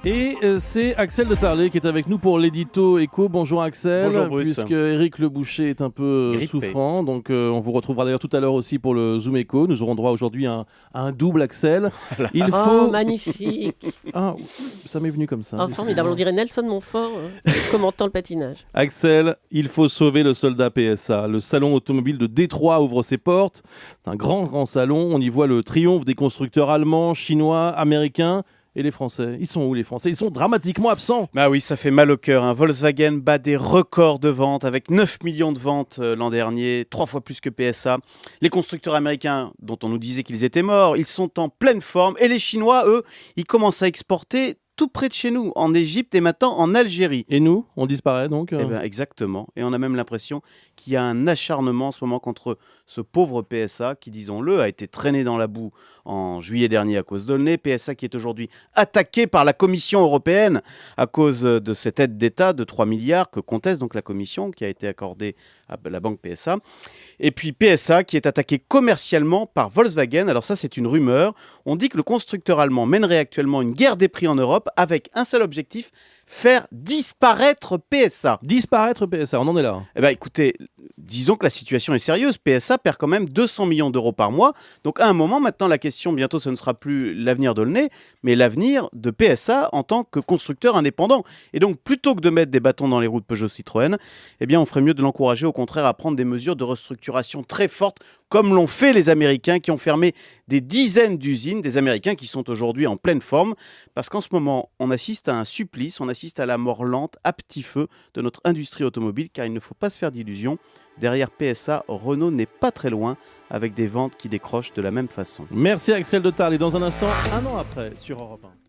Et c'est Axel de Tarlet qui est avec nous pour l'édito éco. Bonjour Axel. Bonjour Bruce. Puisque Eric Le Boucher est un peu Grippé. souffrant, donc on vous retrouvera d'ailleurs tout à l'heure aussi pour le Zoom éco. Nous aurons droit aujourd'hui à un double Axel. Il faut... Oh, magnifique. Ah, ça m'est venu comme ça. Oh, formidable. On dirait Nelson Montfort commentant le patinage. Axel, il faut sauver le soldat PSA. Le salon automobile de Détroit ouvre ses portes. C'est un grand salon. On y voit le triomphe des constructeurs allemands, chinois, américains. Et les Français, ils sont où les Français? Ils sont dramatiquement absents. Bah oui, ça fait mal au cœur. Hein. Volkswagen bat des records de ventes avec 9 millions de ventes l'an dernier, 3 fois plus que PSA. Les constructeurs américains, dont on nous disait qu'ils étaient morts, ils sont en pleine forme. Et les Chinois, eux, ils commencent à exporter tout près de chez nous, en Égypte et maintenant en Algérie. Et nous, on disparaît donc Eh ben, exactement. Et on a même l'impression qu'il y a un acharnement en ce moment contre ce pauvre PSA qui, disons-le, a été traîné dans la boue en juillet dernier à cause de le nez. PSA qui est aujourd'hui attaqué par la Commission européenne à cause de cette aide d'État de 3 milliards que conteste donc la Commission qui a été accordée à la banque PSA. Et puis PSA qui est attaqué commercialement par Volkswagen. Alors ça, c'est une rumeur. On dit que le constructeur allemand mènerait actuellement une guerre des prix en Europe avec un seul objectif, faire disparaître PSA. Disparaître PSA, on en est là. Eh ben, écoutez, disons que la situation est sérieuse. PSA perd quand même 200 millions d'euros par mois. Donc à un moment, maintenant, la question, bientôt, ce ne sera plus l'avenir d'Aulnay, mais l'avenir de PSA en tant que constructeur indépendant. Et donc, plutôt que de mettre des bâtons dans les roues de Peugeot Citroën, eh bien, on ferait mieux de l'encourager, au contraire, à prendre des mesures de restructuration très fortes, comme l'ont fait les Américains qui ont fermé des dizaines d'usines, des Américains qui sont aujourd'hui en pleine forme. Parce qu'en ce moment, on assiste à un supplice, on assiste à la mort lente, à petit feu de notre industrie automobile, car il ne faut pas se faire d'illusions. Derrière PSA, Renault n'est pas très loin, avec des ventes qui décrochent de la même façon. Merci Axel de Tarlet. Dans un instant, un an après, sur Europe 1.